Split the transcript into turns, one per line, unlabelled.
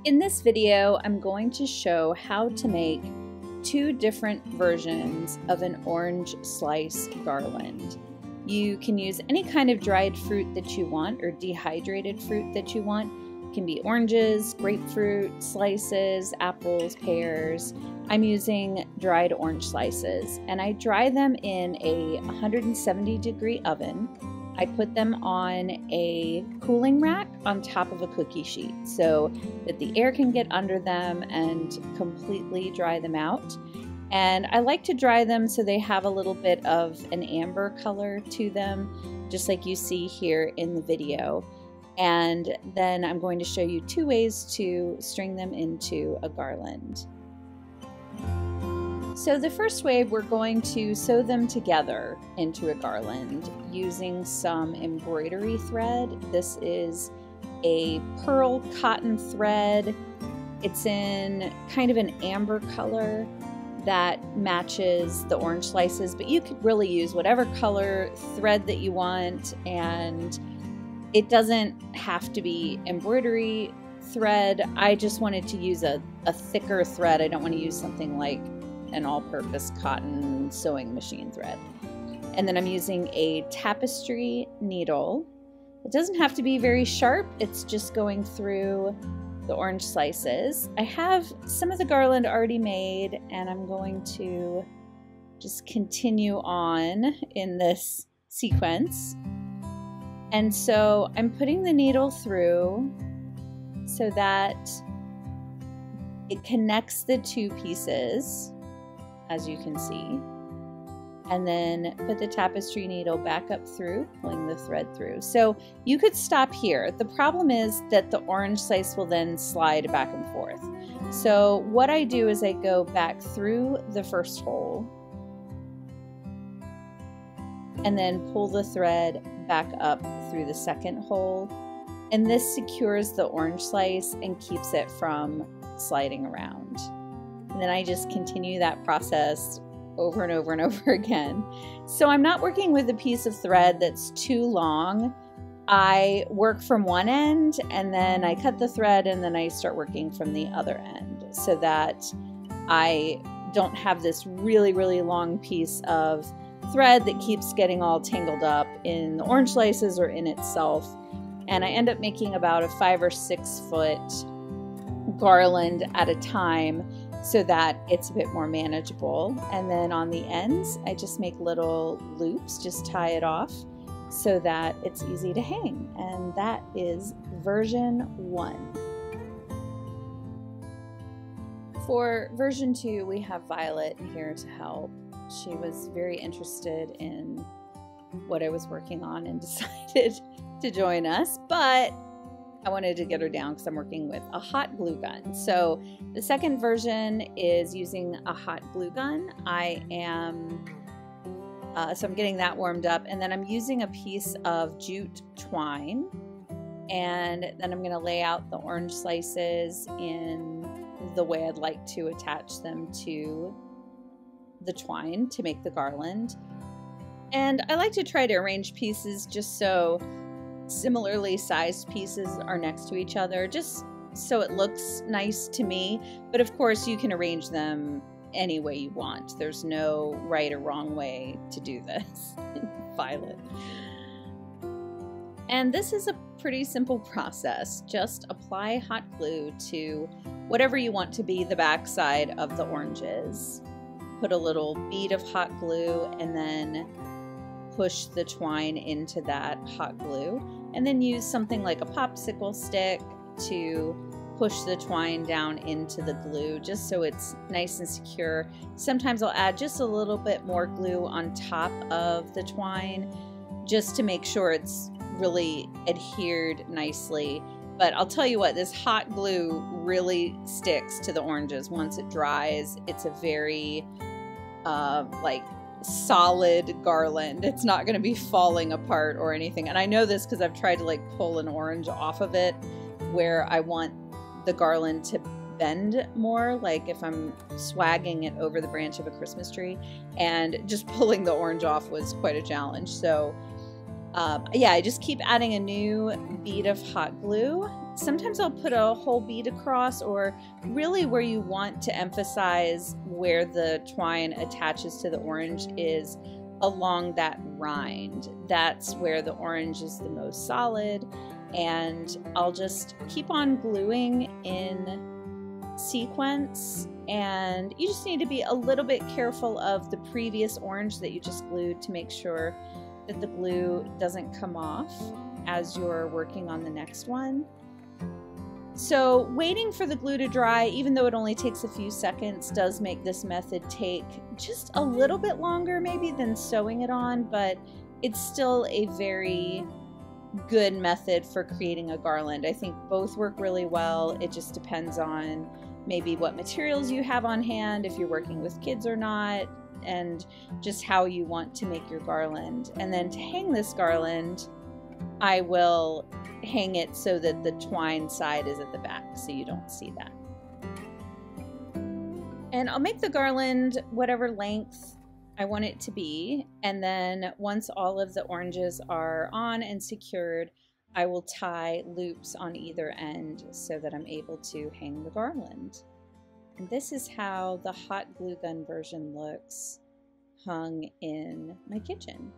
In this video, I'm going to show how to make two different versions of an orange slice garland. You can use any kind of dried fruit that you want or dehydrated fruit that you want. It can be oranges, grapefruit slices, apples, pears. I'm using dried orange slices, and I dry them in a 170-degree oven. I put them on a cooling rack on top of a cookie sheet so that the air can get under them and completely dry them out. And I like to dry them so they have a little bit of an amber color to them, just like you see here in the video. And then I'm going to show you two ways to string them into a garland. So the first way, we're going to sew them together into a garland using some embroidery thread. This is a pearl cotton thread. It's in kind of an amber color that matches the orange slices, but you could really use whatever color thread that you want, and it doesn't have to be embroidery thread. I just wanted to use a thicker thread. I don't want to use something like an all-purpose cotton sewing machine thread. And then I'm using a tapestry needle. It doesn't have to be very sharp. It's just going through the orange slices. I have some of the garland already made, and I'm going to just continue on in this sequence. And so I'm putting the needle through so that it connects the two pieces, as you can see, and then put the tapestry needle back up through, pulling the thread through. So you could stop here. The problem is that the orange slice will then slide back and forth. So what I do is I go back through the first hole and then pull the thread back up through the second hole. And this secures the orange slice and keeps it from sliding around. And then I just continue that process over and over and over again. So I'm not working with a piece of thread that's too long. I work from one end and then I cut the thread and then I start working from the other end so that I don't have this really, really long piece of thread that keeps getting all tangled up in the orange slices or in itself. And I end up making about a 5 or 6 foot garland at a time, so that it's a bit more manageable. And then on the ends, I just make little loops, just tie it off so that it's easy to hang. And that is version 1. For version 2, we have Violet here to help. She was very interested in what I was working on and decided to join us, but I wanted to get her down because I'm working with a hot glue gun. So the second version is using a hot glue gun. So I'm getting that warmed up, and then I'm using a piece of jute twine, and then I'm going to lay out the orange slices in the way I'd like to attach them to the twine to make the garland. And I like to try to arrange pieces just so similarly sized pieces are next to each other, just so it looks nice to me. But of course you can arrange them any way you want. There's no right or wrong way to do this. Violet. And this is a pretty simple process. Just apply hot glue to whatever you want to be the back side of the oranges. Put a little bead of hot glue and then push the twine into that hot glue, and then use something like a popsicle stick to push the twine down into the glue just so it's nice and secure. Sometimes I'll add just a little bit more glue on top of the twine just to make sure it's really adhered nicely. But I'll tell you what, this hot glue really sticks to the oranges once it dries. It's a very like solid garland. It's not going to be falling apart or anything. And I know this because I've tried to like pull an orange off of it where I want the garland to bend more, like if I'm swagging it over the branch of a Christmas tree, and just pulling the orange off was quite a challenge. So yeah, I just keep adding a new bead of hot glue sometimes I'll put a whole bead across, or really where you want to emphasize where the twine attaches to the orange is along that rind. That's where the orange is the most solid, and I'll just keep on gluing in sequence. And you just need to be a little bit careful of the previous orange that you just glued to make sure that the glue doesn't come off as you're working on the next one. So waiting for the glue to dry, even though it only takes a few seconds, does make this method take just a little bit longer maybe than sewing it on, but it's still a very good method for creating a garland. I think both work really well. It just depends on maybe what materials you have on hand, if you're working with kids or not, and just how you want to make your garland. And then to hang this garland, I will hang it so that the twine side is at the back so you don't see that. And I'll make the garland whatever length I want it to be, and then once all of the oranges are on and secured, I will tie loops on either end so that I'm able to hang the garland. And this is how the hot glue gun version looks hung in my kitchen.